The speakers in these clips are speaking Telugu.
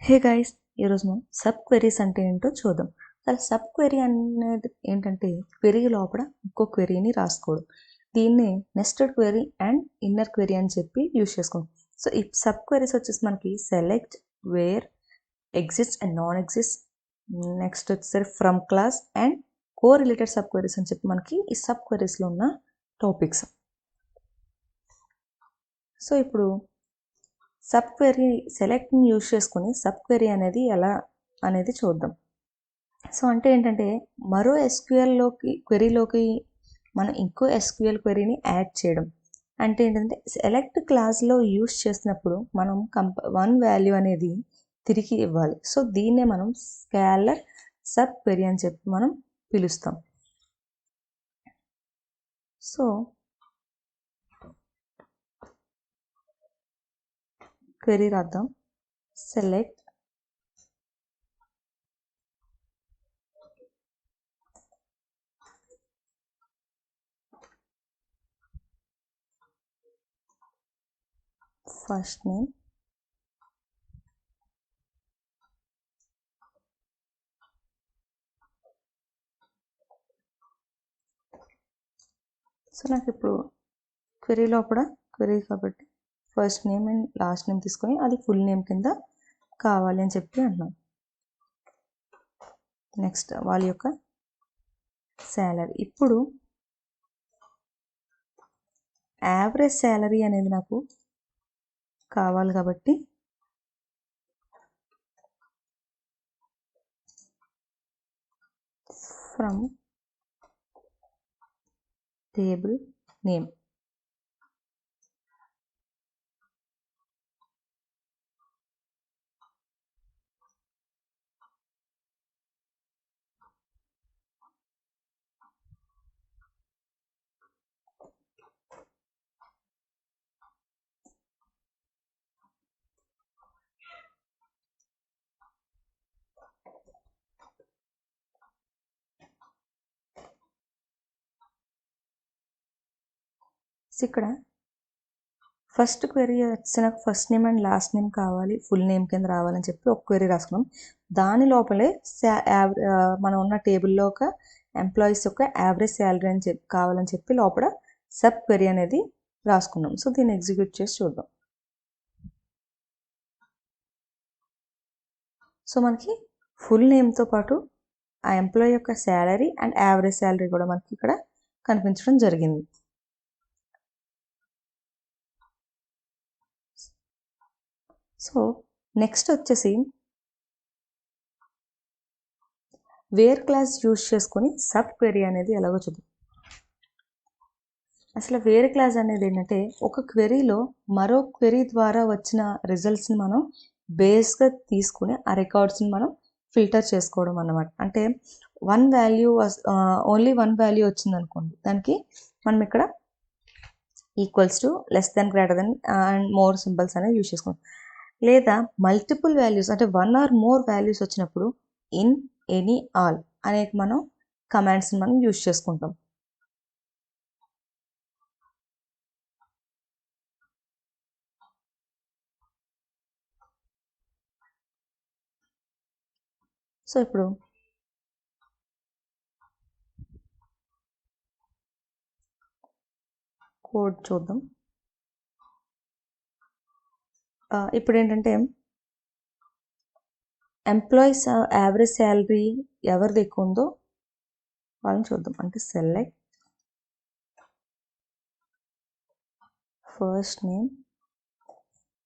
హే గైస్, ఈరోజు మనం సబ్ క్వెరీస్ అంటే ఏంటో చూద్దాం. అసలు సబ్ క్వెరీ అనేది ఏంటంటే క్వెరీ లోపల ఇంకో క్వెరీని రాసుకోవడం. దీన్నే nested query and inner query అని చెప్పి యూజ్ చేసుకుంటాం. సో ఈ సబ్ క్వెరీస్ వచ్చేసి మనకి select, where, exist and non exist, next వచ్చేసరి from class and correlated sub queries అని చెప్పి మనకి ఈ సబ్ క్వెరీస్లో ఉన్న టాపిక్స్. సో ఇప్పుడు సబ్ క్వెరీ సెలెక్ట్ని యూజ్ చేసుకుని సబ్ క్వెరీ అనేది ఎలా అనేది చూద్దాం. సో అంటే ఏంటంటే మరో క్వెరీలోకి మనం ఇంకో ఎస్క్యూఎల్ క్వెరీని యాడ్ చేయడం. అంటే ఏంటంటే సెలెక్ట్ క్లాస్లో యూజ్ చేసినప్పుడు మనం వన్ వాల్యూ అనేది తిరిగి ఇవ్వాలి. సో దీన్నే మనం స్కేలర్ సబ్ క్వెరీ అని చెప్పి మనం పిలుస్తాం. సో క్వెరీ రాద్దాం. సెలెక్ట్ ఫస్ట్ నేమ్, సో నాకు ఇప్పుడు క్వెరీలో కూడా క్వెరీ కాబట్టి first name and last name తీసుకొని అది ఫుల్ నేమ్ కింద కావాలి అని చెప్పి అంటున్నాం. నెక్స్ట్ వాళ్ళ యొక్క శాలరీ. ఇప్పుడు యావరేజ్ శాలరీ అనేది నాకు కావాలి కాబట్టి ఫ్రమ్ టేబుల్ నేమ్ ఇక్కడ ఫస్ట్ క్వెరీ వచ్చి నాకు first name and last name కావాలి, ఫుల్ నేమ్ కింద రావాలని చెప్పి ఒక క్వెరీ రాసుకున్నాం. దాని లోపలే మనం ఉన్న టేబుల్లో ఒక ఎంప్లాయీస్ యొక్క యావరేజ్ శాలరీ అని చెప్పి కావాలని చెప్పి లోపల సబ్ క్వెరీ అనేది రాసుకున్నాం. సో దీన్ని ఎగ్జిక్యూట్ చేసి చూద్దాం. సో మనకి ఫుల్ నేమ్తో పాటు ఆ ఎంప్లాయీ యొక్క శాలరీ అండ్ యావరేజ్ శాలరీ కూడా మనకి ఇక్కడ కనిపించడం జరిగింది. సో నెక్స్ట్ వచ్చేసి వేర్ క్లాస్ యూజ్ చేసుకొని సబ్ క్వెరీ అనేది ఎలాగో చూద్దాం. అసలు వేర్ క్లాస్ అనేది ఏంటంటే ఒక క్వెరీలో మరో క్వెరీ ద్వారా వచ్చిన రిజల్ట్స్ని మనం బేస్గా తీసుకుని ఆ రికార్డ్స్ని మనం ఫిల్టర్ చేసుకోవడం అన్నమాట. అంటే ఓన్లీ వన్ వాల్యూ వచ్చింది అనుకోండి, దానికి మనం ఇక్కడ equals to, less than, greater than and more symbols అనేవి యూజ్ చేసుకుంటాం. లేదా మల్టిపుల్ వాల్యూస్ అంటే వన్ ఆర్ మోర్ వాల్యూస్ వచ్చినప్పుడు ఇన్, ఎనీ, ఆల్ అనే మనం కమాండ్స్ని మనం యూజ్ చేసుకుంటాం. సో ఇప్పుడు కోడ్ చూద్దాం. ఇప్పుడు ఏంటంటే ఎంప్లాయీస్ యావరేజ్ శాలరీ ఎవరిది ఎక్కువ ఉందో వాళ్ళని చూద్దాం. అంటే సెలెక్ట్ ఫస్ట్ నేమ్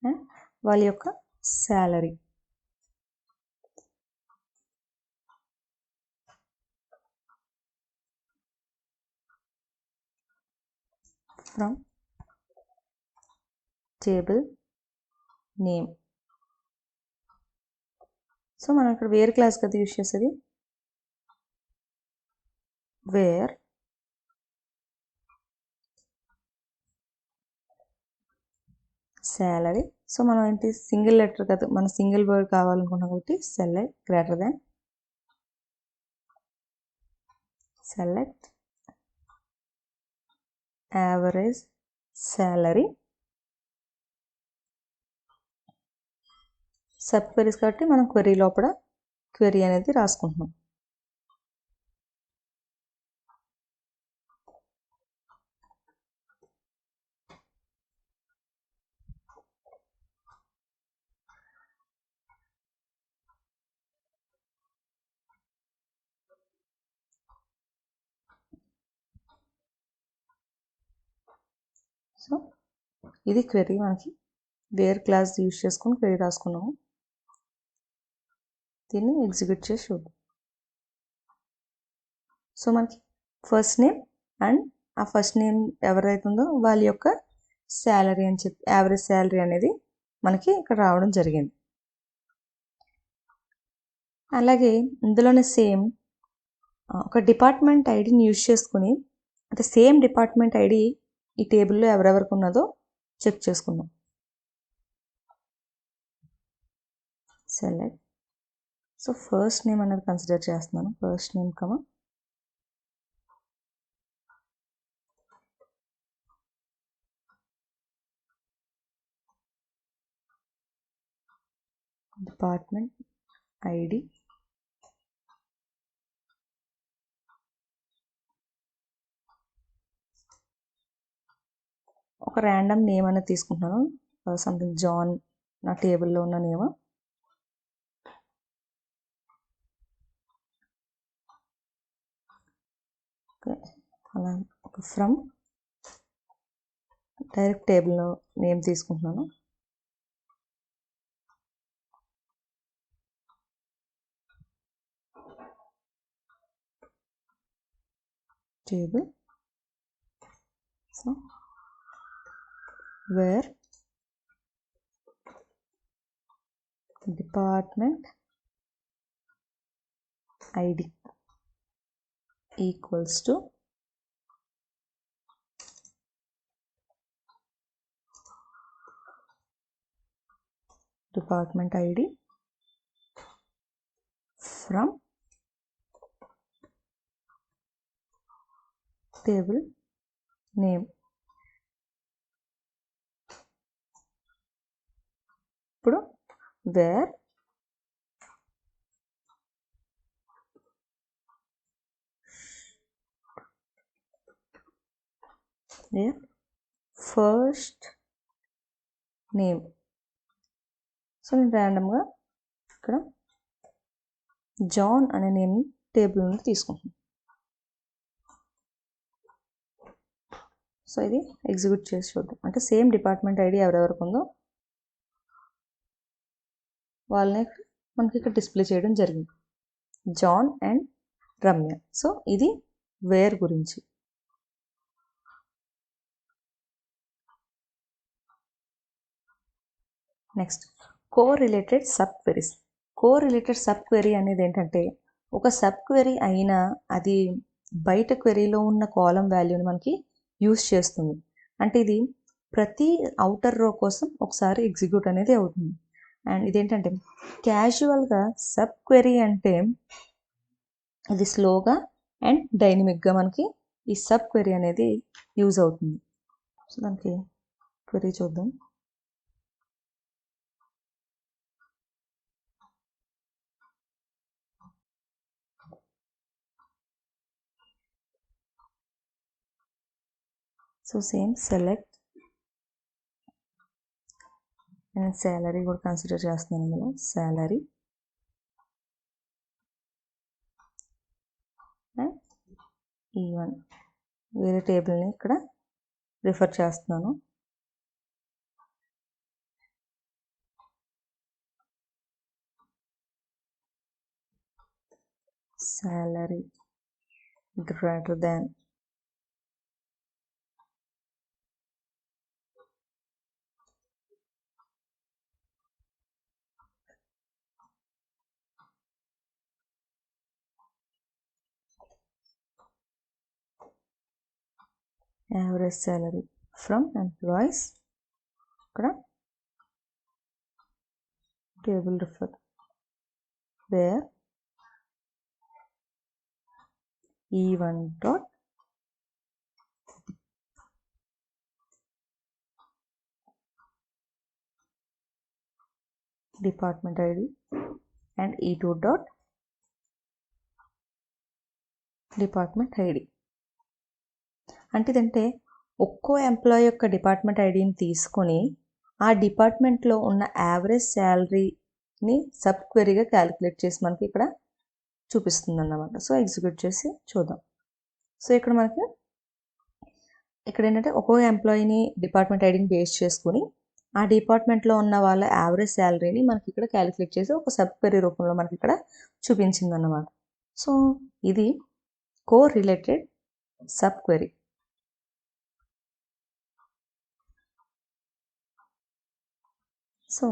అండ్ వాళ్ళ యొక్క salary. From table name. So మనం ఇక్కడ వేర్ క్లాస్ కదా యూజ్ చేసేది, వేర్ శాలరీ. సో మనం ఏంటి సింగిల్ లెటర్ కదా, మన సింగిల్ వర్డ్ కావాలనుకున్నాం కాబట్టి select greater than, select average salary. Sub queries కాబట్టి మనం క్వెరీ లోపల క్వెరీ అనేది రాసుకుంటున్నాం. సో ఇది క్వెరీ, మనకి వేర్ క్లాస్ యూజ్ చేసుకొని క్వెరీ రాసుకున్నాము. దీన్ని ఎగ్జిక్యూట్ చేసి చూద్దాం. సో మనకి ఫస్ట్ నేమ్ అండ్ ఆ ఫస్ట్ నేమ్ ఎవరైతే ఉందో వాళ్ళ యొక్క శాలరీ అని చెప్పి యావరేజ్ శాలరీ అనేది మనకి ఇక్కడ రావడం జరిగింది. అలాగే ఇందులోనే సేమ్ ఒక డిపార్ట్మెంట్ ఐడిని యూజ్ చేసుకుని, అంటే సేమ్ డిపార్ట్మెంట్ ఐడి ఈ టేబుల్లో ఎవరెవరికి ఉన్నదో చెక్ చేసుకుందాం. సెలెక్ట్. సో ఫస్ట్ నేమ్ అనేది కన్సిడర్ చేస్తున్నాను. ఫస్ట్ నేమ్ కమా డిపార్ట్మెంట్ ఐడి ఒక ర్యాండమ్ నేమ్ అనేది తీసుకుంటున్నాను. సంథింగ్ జాన్ నా టేబుల్లో ఉన్న నేమ్. ఓకే, అలా ఒక ఫ్రమ్ డైరెక్ట్ టేబుల్లో నేమ్ తీసుకుంటున్నాను. Table. So where department ID equals to department ID from table name. ఇప్పుడు వేర్ ఫస్ట్ నేమ్. సో నేను ర్యాండమ్గా ఇక్కడ జాన్ అనే నేమ్ టేబుల్ నుండి తీసుకుంటున్నాను. సో ఇది ఎగ్జిక్యూట్ చేసి చూద్దాం. అంటే సేమ్ డిపార్ట్మెంట్ ఐడి ఎవరెవరికి ఉందో వాళ్ళని మనకి ఇక్కడ డిస్ప్లే చేయడం జరిగింది, జాన్ అండ్ రమ్య. సో ఇది వేర్ గురించి. Next correlated sub queries. Correlated sub query అనేది ఏంటంటే, ఒక సబ్ క్వెరీ అయినా అది బయట క్వెరీలో ఉన్న కాలం వాల్యూని మనకి యూస్ చేస్తుంది. అంటే ఇది ప్రతి అవుటర్ రో కోసం ఒకసారి ఎగ్జిక్యూట్ అనేది అవుతుంది. అండ్ ఇదేంటంటే క్యాజువల్గా సబ్ క్వెరీ అంటే ఇది స్లోగా అండ్ డైనమిక్గా మనకి ఈ సబ్ క్వెరీ అనేది యూజ్ అవుతుంది. సో దానికి క్వెరీ చూద్దాం. So same select. నేను శాలరీ కూడా కన్సిడర్ చేస్తున్నాను ఇందులో. శాలరీ అండ్ ఈవెన్ వేరే టేబుల్ని ఇక్కడ రిఫర్ చేస్తున్నాను. Salary greater than average salary from employees. ఇక్కడ table refer where E1 dot department ID and E2 dot department ID. అంటే ఇదంటే ఒక్కో ఎంప్లాయీ యొక్క డిపార్ట్మెంట్ ఐడిని తీసుకొని ఆ డిపార్ట్మెంట్లో ఉన్న యావరేజ్ శాలరీని సబ్ క్వెరీగా క్యాలిక్యులేట్ చేసి మనకి ఇక్కడ చూపిస్తుంది అన్నమాట. సో ఎగ్జిక్యూట్ చేసి చూద్దాం. సో ఇక్కడ మనకి ఇక్కడ ఏంటంటే ఒక్కో ఎంప్లాయీని డిపార్ట్మెంట్ ఐడిని బేస్ చేసుకుని ఆ డిపార్ట్మెంట్లో ఉన్న వాళ్ళ యావరేజ్ శాలరీని మనకి ఇక్కడ క్యాలిక్యులేట్ చేసి ఒక సబ్ క్వెరీ రూపంలో మనకి ఇక్కడ చూపించింది అన్నమాట. సో ఇది correlated sub query. So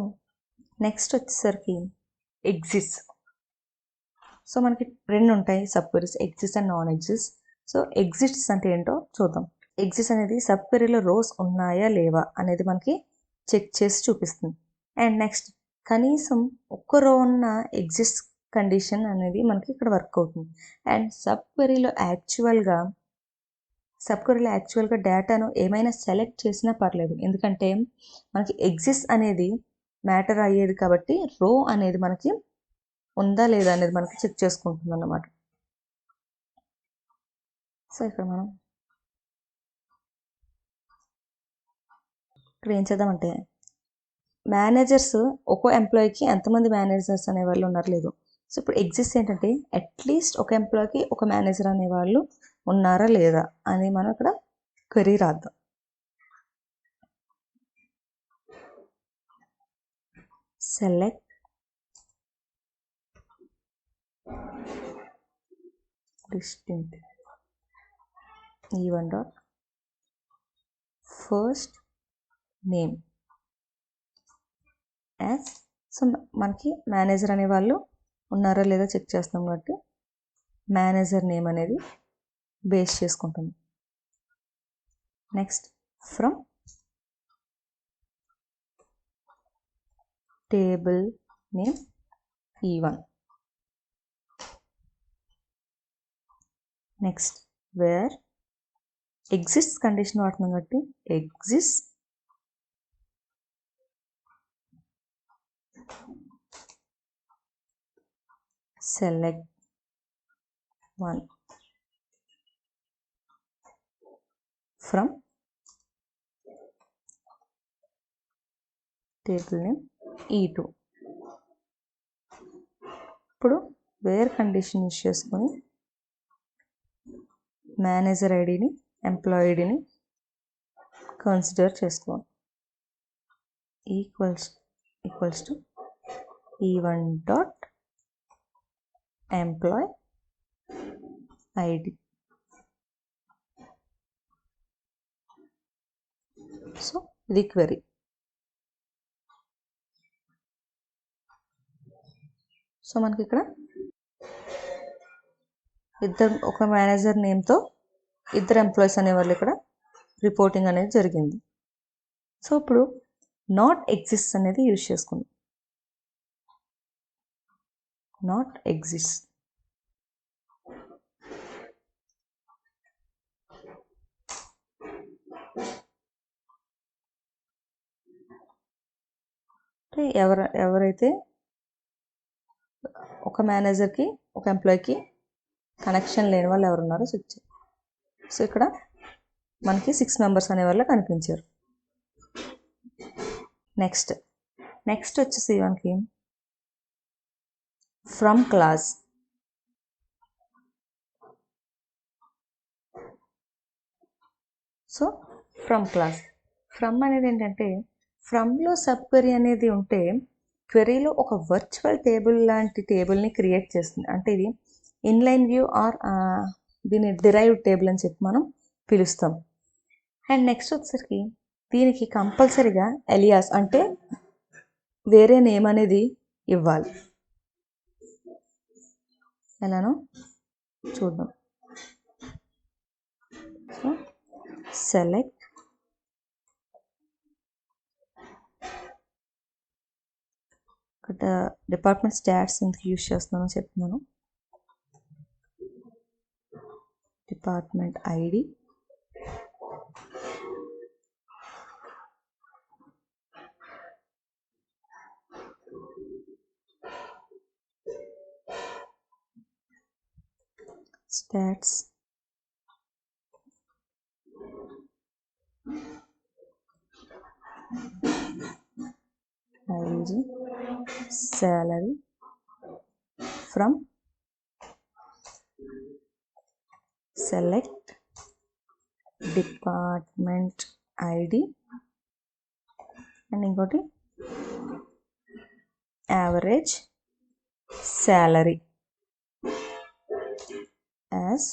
next వచ్చేసరికి ఎగ్జిస్ట్. సో మనకి రెండు ఉంటాయి sub queries, exist and non exist. So exists అంటే ఏంటో చూద్దాం. ఎగ్జిస్ట్ అనేది సబ్ క్వెరీలో రోస్ ఉన్నాయా లేవా అనేది మనకి చెక్ చేసి చూపిస్తుంది. అండ్ నెక్స్ట్ కనీసం ఒక్క రో ఉన్న ఎగ్జిస్ట్ కండిషన్ అనేది మనకి ఇక్కడ వర్క్ అవుతుంది. అండ్ సబ్ క్వెరీలో యాక్చువల్గా డేటాను ఏమైనా సెలెక్ట్ చేసినా పర్లేదు, ఎందుకంటే మనకి ఎగ్జిస్ట్ అనేది మ్యాటర్ అయ్యేది కాబట్టి రో అనేది మనకి ఉందా లేదా అనేది మనకి చెక్ చేసుకుంటుంది అన్నమాట. సో ఇక్కడ మనం ఇక్కడ ఏం చేద్దామంటే మేనేజర్స్ ఒక్కో ఎంప్లాయీకి ఎంతమంది మేనేజర్స్ అనేవాళ్ళు ఉన్నారు లేదు. సో ఇప్పుడు ఎగ్జిస్ట్ ఏంటంటే అట్లీస్ట్ ఒక ఎంప్లాయీకి ఒక మేనేజర్ అనేవాళ్ళు ఉన్నారా లేదా అని మనం ఇక్కడ క్వెరీ రాద్దాం. Select distinct E1 dot first name as. So మనకి మేనేజర్ అనే వాళ్ళు ఉన్నారా లేదా చెక్ చేస్తాం కాబట్టి మేనేజర్ నేమ్ అనేది బేస్ చేసుకుంటాం. Next from table name E1. Next where exist condition వాడుతున్నాం కాబట్టి exist select one from table name E2. ఇప్పుడు వేర్ కండిషన్ యూస్ చేసుకొని మేనేజర్ ఐడిని ఎంప్లాయీ ఐడిని కన్సిడర్ చేసుకోవాలి. Equals to E1 dot employee ID. So ఇది క్వెరీ. సో మనకి ఇక్కడ ఒక మేనేజర్ నేమ్తో ఇద్దరు ఎంప్లాయీస్ అనేవాళ్ళు ఇక్కడ రిపోర్టింగ్ అనేది జరిగింది. సో ఇప్పుడు నాట్ ఎగ్జిస్ట్ అనేది యూజ్ చేసుకుందాం. నాట్ ఎగ్జిస్ట్ అంటే ఎవరైతే ఒక మేనేజర్కి ఒక ఎంప్లాయీకి కనెక్షన్ లేని వాళ్ళు ఎవరున్నారో చెక్ చేయాలి. సో ఇక్కడ మనకి 6 మెంబర్స్ అనే వాళ్ళు కనిపించారు. నెక్స్ట్ వచ్చేసి మనకి ఫ్రమ్ క్లాస్. సో ఫ్రమ్ అనేది ఏంటంటే ఫ్రమ్లో సబ్ క్వెరీ అనేది ఉంటే క్వెరీలో ఒక వర్చువల్ టేబుల్ లాంటి టేబుల్ని క్రియేట్ చేస్తుంది. అంటే ఇది ఇన్లైన్ వ్యూ ఆర్ దీన్ని డిరైవ్డ్ టేబుల్ అని చెప్పి మనం పిలుస్తాం. అండ్ నెక్స్ట్ వచ్చేసరికి దీనికి కంపల్సరీగా ఎలియాస్ అంటే వేరే నేమ్ అనేది ఇవ్వాలి. ఎలానో చూద్దాం. సో సెలెక్ట్ ఇక్కడ డిపార్ట్మెంట్ స్టాట్స్ ఎందుకు యూజ్ చేస్తున్నానో చెప్తున్నాను. Department ID stats ig salary from select department id and ingoti average salary as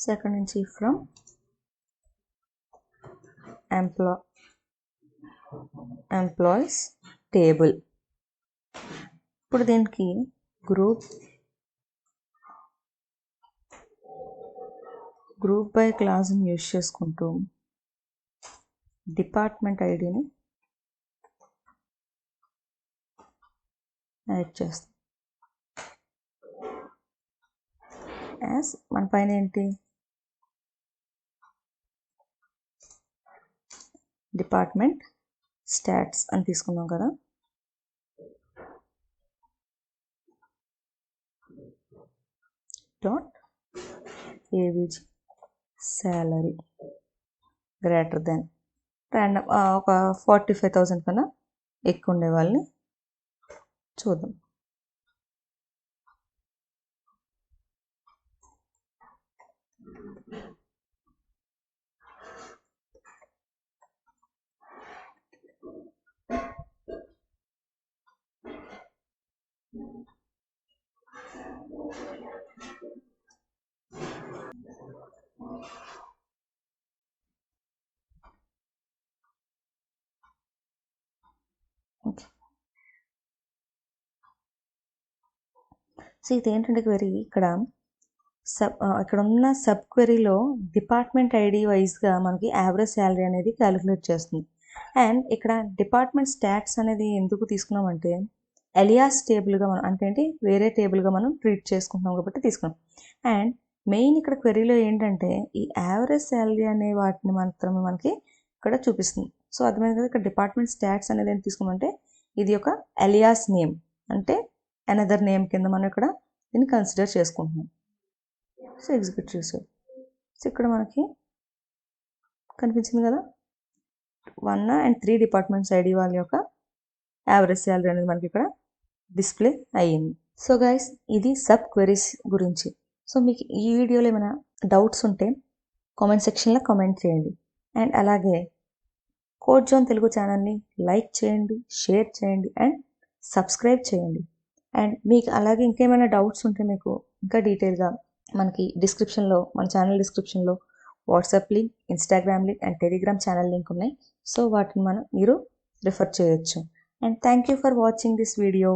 second నుంచి from employees table. ఇప్పుడు దీనికి గ్రూప్ బై క్లాస్ని యూజ్ చేసుకుంటూ డిపార్ట్మెంట్ ఐడిని యాడ్ చేస్తాం. యాజ్ మన పైన ఏంటి డిపార్ట్మెంట్ స్టాట్స్ అని తీసుకున్నాం కదా. Dot AVG salary greater than random ఒక 45,000 కన్నా ఎక్కువ ఉండే వాళ్ళని చూద్దాం. సో ఇదేంటంటే క్వెరీ ఇక్కడ ఉన్న సబ్ క్వెరీలో డిపార్ట్మెంట్ ఐడి వైజ్గా మనకి యావరేజ్ శాలరీ అనేది క్యాలిక్యులేట్ చేస్తుంది. అండ్ ఇక్కడ డిపార్ట్మెంట్ స్టాట్స్ అనేది ఎందుకు తీసుకున్నామంటే ఎలియాస్ టేబుల్గా మనం అంటే ఏంటి వేరే టేబుల్గా మనం ట్రీట్ చేసుకుంటున్నాం కాబట్టి తీసుకున్నాం. అండ్ మెయిన్ ఇక్కడ క్వెరీలో ఏంటంటే ఈ యావరేజ్ శాలరీ అనే వాటిని మాత్రమే మనకి ఇక్కడ చూపిస్తుంది. సో అర్థమైంది కదా. ఇక్కడ డిపార్ట్మెంట్ స్టాట్స్ అనేది ఏం తీసుకున్నామంటే ఇది ఒక ఎలియాస్ నేమ్ అంటే అనదర్ నేమ్ కింద మనం ఇక్కడ దీన్ని కన్సిడర్ చేసుకుంటున్నాం. సో ఎగ్జిక్యూట్ చేసాం. సో ఇక్కడ మనకి కనిపించింది కదా 1 and 3 డిపార్ట్మెంట్స్ ఐడి వాళ్ళ యొక్క యావరేజ్ శాలరీ అనేది మనకి ఇక్కడ డిస్ప్లే అయ్యింది. సో గైస్ ఇది సబ్ క్వెరీస్ గురించి. సో మీకు ఈ వీడియోలో ఏమైనా డౌట్స్ ఉంటే కామెంట్ సెక్షన్లో కామెంట్ చేయండి. అండ్ అలాగే కోడ్ జోన్ తెలుగు ఛానల్ని లైక్ చేయండి, షేర్ చేయండి అండ్ సబ్స్క్రైబ్ చేయండి. అండ్ మీకు అలాగే ఇంకేమైనా డౌట్స్ ఉంటే మీకు ఇంకా డీటెయిల్గా మనకి డిస్క్రిప్షన్లో మన ఛానల్ డిస్క్రిప్షన్లో WhatsApp link, Instagram link and Telegram channel link ఉన్నాయి. సో వాటిని మీరు రిఫర్ చేయొచ్చు. And thank you for watching this video.